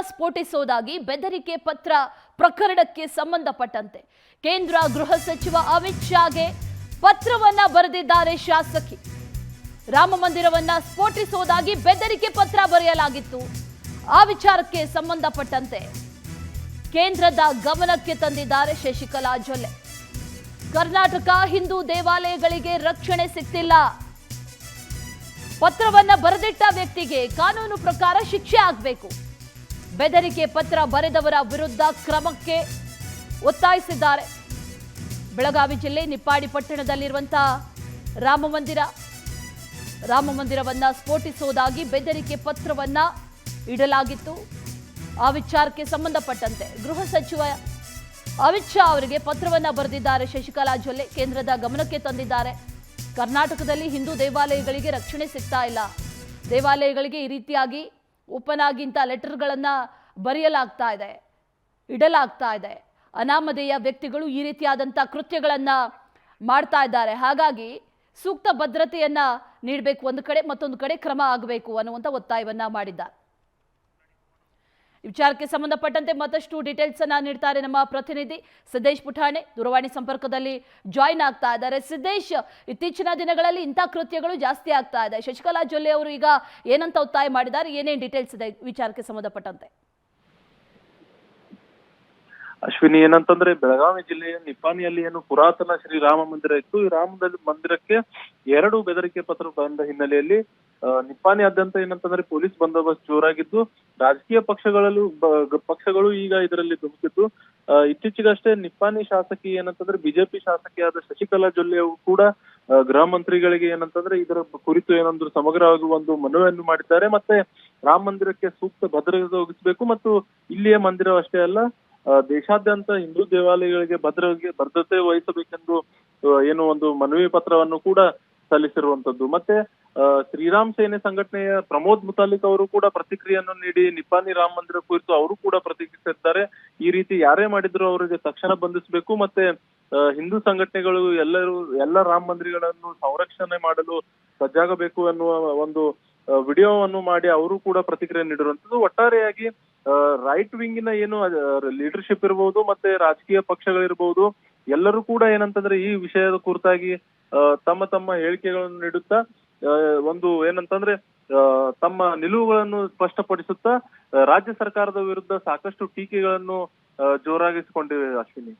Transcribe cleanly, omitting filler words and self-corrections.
ಸ್ಫೋಟಿಸುವುದಾಗಿ ಬೆದರಿಕೆ ಪತ್ರ ಪ್ರಕರಣಕ್ಕೆ ಸಂಬಂಧಪಟ್ಟಂತೆ ಕೇಂದ್ರ ಗೃಹ ಸಚಿವ ಅಮಿತ್ ಶಾಗೆ ಪತ್ರವನ್ನ ಬರೆದಿದ್ದಾರೆ ಶಾಸಕಿ. ರಾಮ ಮಂದಿರವನ್ನ ಸ್ಫೋಟಿಸುವುದಾಗಿ ಬೆದರಿಕೆ ಪತ್ರ ಬರೆಯಲಾಗಿತ್ತು. ಆ ವಿಚಾರಕ್ಕೆ ಸಂಬಂಧಪಟ್ಟಂತೆ ಕೇಂದ್ರದ ಗಮನಕ್ಕೆ ತಂದಿದ್ದಾರೆ ಶಶಿಕಲಾ ಜೊಲ್ಲೆ. ಕರ್ನಾಟಕ ಹಿಂದೂ ದೇವಾಲಯಗಳಿಗೆ ರಕ್ಷಣೆ ಸಿಗ್ತಿಲ್ಲ. ಪತ್ರವನ್ನ ಬರೆದಿಟ್ಟ ವ್ಯಕ್ತಿಗೆ ಕಾನೂನು ಪ್ರಕಾರ ಶಿಕ್ಷೆ ಆಗಬೇಕು. ಬೆದರಿಕೆ ಪತ್ರ ಬರೆದವರ ವಿರುದ್ಧ ಕ್ರಮಕ್ಕೆ ಒತ್ತಾಯಿಸಿದ್ದಾರೆ. ಬೆಳಗಾವಿ ಜಿಲ್ಲೆ ನಿಪ್ಪಾಡಿ ಪಟ್ಟಣದಲ್ಲಿರುವಂತಹ ರಾಮ ಮಂದಿರವನ್ನ ಸ್ಫೋಟಿಸುವುದಾಗಿ ಬೆದರಿಕೆ ಪತ್ರವನ್ನ ಇಡಲಾಗಿತ್ತು. ಆ ವಿಚಾರಕ್ಕೆ ಸಂಬಂಧಪಟ್ಟಂತೆ ಗೃಹ ಸಚಿವ ಅಮಿತ್ ಶಾ ಅವರಿಗೆ ಪತ್ರವನ್ನ ಬರೆದಿದ್ದಾರೆ ಶಶಿಕಲಾ ಜೊಲ್ಲೆ. ಕೇಂದ್ರದ ಗಮನಕ್ಕೆ ತಂದಿದ್ದಾರೆ. ಕರ್ನಾಟಕದಲ್ಲಿ ಹಿಂದೂ ದೇವಾಲಯಗಳಿಗೆ ರಕ್ಷಣೆ ಸಿಗ್ತಾ ಇಲ್ಲ. ದೇವಾಲಯಗಳಿಗೆ ಈ ರೀತಿಯಾಗಿ ಓಪನ್ ಆಗಿ ಇಂಥ ಲೆಟರ್ಗಳನ್ನ ಬರೆಯಲಾಗ್ತಾ ಇದೆ, ಇಡಲಾಗ್ತಾ ಇದೆ. ಅನಾಮಧೇಯ ವ್ಯಕ್ತಿಗಳು ಈ ರೀತಿಯಾದಂಥ ಕೃತ್ಯಗಳನ್ನ ಮಾಡ್ತಾ ಇದ್ದಾರೆ. ಹಾಗಾಗಿ ಸೂಕ್ತ ಭದ್ರತೆಯನ್ನ ನೀಡಬೇಕು, ಒಂದು ಕಡೆ ಮತ್ತೊಂದು ಕಡೆ ಕ್ರಮ ಆಗಬೇಕು ಅನ್ನುವಂಥ ಒತ್ತಾಯವನ್ನ ಮಾಡಿದ್ದಾರೆ. ವಿಚಾರಕ್ಕೆ ಸಂಬಂಧಪಟ್ಟಂತೆ ಮತ್ತಷ್ಟು ಡೀಟೇಲ್ಸ್ ಅನ್ನ ನೀಡ್ತಾರೆ ನಮ್ಮ ಪ್ರತಿನಿಧಿ ಸಿದ್ದೇಶ್ ಪುಠಾಣೆ. ದೂರವಾಣಿ ಸಂಪರ್ಕದಲ್ಲಿ ಜಾಯಿನ್ ಆಗ್ತಾ ಇದ್ದಾರೆ. ಸಿದ್ದೇಶ್, ಇತ್ತೀಚಿನ ದಿನಗಳಲ್ಲಿ ಇಂಥ ಕೃತ್ಯಗಳು ಜಾಸ್ತಿ ಆಗ್ತಾ ಇದೆ. ಶಶಿಕಲಾ ಜೊಲ್ಲೆ ಅವರು ಈಗ ಏನಂತ ಒತ್ತಾಯ ಮಾಡಿದ್ದಾರೆ, ಏನೇನು ಡೀಟೇಲ್ಸ್ ಇದೆ ವಿಚಾರಕ್ಕೆ ಸಂಬಂಧಪಟ್ಟಂತೆ? ಅಶ್ವಿನಿ, ಏನಂತಂದ್ರೆ ಬೆಳಗಾವಿ ಜಿಲ್ಲೆಯ ನಿಪ್ಪಾಣಿಯಲ್ಲಿ ಏನು ಪುರಾತನ ಶ್ರೀರಾಮ ಮಂದಿರ ಇತ್ತು. ಈ ರಾಮ ಮಂದಿರಕ್ಕೆ 2 ಬೆದರಿಕೆ ಪತ್ರ ಬಂದ ಹಿನ್ನೆಲೆಯಲ್ಲಿ ನಿಪ್ಪಾಣಿಯಾದ್ಯಂತ ಏನಂತಂದ್ರೆ ಪೊಲೀಸ್ ಬಂದೋಬಸ್ತ್ ಜೋರಾಗಿದ್ದು, ರಾಜಕೀಯ ಪಕ್ಷಗಳು ಈಗ ಇದರಲ್ಲಿ ಧುಮುಕಿದ್ದು. ಇತ್ತೀಚೆಗಷ್ಟೇ ನಿಪ್ಪಾಣಿ ಶಾಸಕಿ ಏನಂತಂದ್ರೆ ಬಿಜೆಪಿ ಶಾಸಕಿಯಾದ ಶಶಿಕಲಾ ಜೊಲ್ಲೆ ಅವರು ಕೂಡ ಗೃಹ ಮಂತ್ರಿಗಳಿಗೆ ಏನಂತಂದ್ರೆ ಇದರ ಕುರಿತು ಏನಂದ್ರು ಸಮಗ್ರವಾಗಿ ಒಂದು ಮನವಿಯನ್ನು ಮಾಡಿದ್ದಾರೆ. ಮತ್ತೆ ರಾಮ ಮಂದಿರಕ್ಕೆ ಸೂಕ್ತ ಭದ್ರತೆ ಒದಗಿಸಬೇಕು ಮತ್ತು ಇಲ್ಲಿಯ ಮಂದಿರವಷ್ಟೇ ಅಲ್ಲ, ದೇಶಾದ್ಯಂತ ಹಿಂದೂ ದೇವಾಲಯಗಳಿಗೆ ಭದ್ರತೆ ವಹಿಸಬೇಕೆಂದು ಏನು ಒಂದು ಮನವಿ ಪತ್ರವನ್ನು ಕೂಡ ಸಲ್ಲಿಸಿರುವಂತದ್ದು. ಮತ್ತೆ ಶ್ರೀರಾಮ್ ಸೇನೆ ಸಂಘಟನೆಯ ಪ್ರಮೋದ್ ಮುತಾಲಿಕ್ ಅವರು ಕೂಡ ಪ್ರತಿಕ್ರಿಯೆಯನ್ನು ನೀಡಿ ನಿಪ್ಪಾಣಿ ರಾಮ ಮಂದಿರ ಕುರಿತು ಅವರು ಕೂಡ ಪ್ರತಿಕ್ರಿಯಿಸಿದ್ದಾರೆ. ಈ ರೀತಿ ಯಾರೇ ಮಾಡಿದ್ರು ಅವರಿಗೆ ತಕ್ಷಣ ಬಂಧಿಸಬೇಕು, ಮತ್ತೆ ಹಿಂದೂ ಸಂಘಟನೆಗಳು ಎಲ್ಲ ರಾಮ ಮಂದಿರಗಳನ್ನು ಸಂರಕ್ಷಣೆ ಮಾಡಲು ಸಜ್ಜಾಗಬೇಕು ಎನ್ನುವ ಒಂದು ವಿಡಿಯೋವನ್ನು ಮಾಡಿ ಅವರು ಕೂಡ ಪ್ರತಿಕ್ರಿಯೆ ನೀಡಿರುವಂತದ್ದು. ಒಟ್ಟಾರೆಯಾಗಿ ರೈಟ್ ವಿಂಗಿನ ಏನು ಲೀಡರ್ಶಿಪ್ ಇರಬಹುದು, ಮತ್ತೆ ರಾಜಕೀಯ ಪಕ್ಷಗಳಿರ್ಬಹುದು, ಎಲ್ಲರೂ ಕೂಡ ಏನಂತಂದ್ರೆ ಈ ವಿಷಯದ ಕುರಿತಾಗಿ ತಮ್ಮ ಹೇಳಿಕೆಗಳನ್ನು ನೀಡುತ್ತಾ ಒಂದು ಏನಂತಂದ್ರೆ ತಮ್ಮ ನಿಲುವುಗಳನ್ನು ಸ್ಪಷ್ಟಪಡಿಸುತ್ತಾ ರಾಜ್ಯ ಸರ್ಕಾರದ ವಿರುದ್ಧ ಸಾಕಷ್ಟು ಟೀಕೆಗಳನ್ನು ಜೋರಾಗಿಸಿಕೊಂಡಿವೆ. ಅಶ್ವಿನಿ.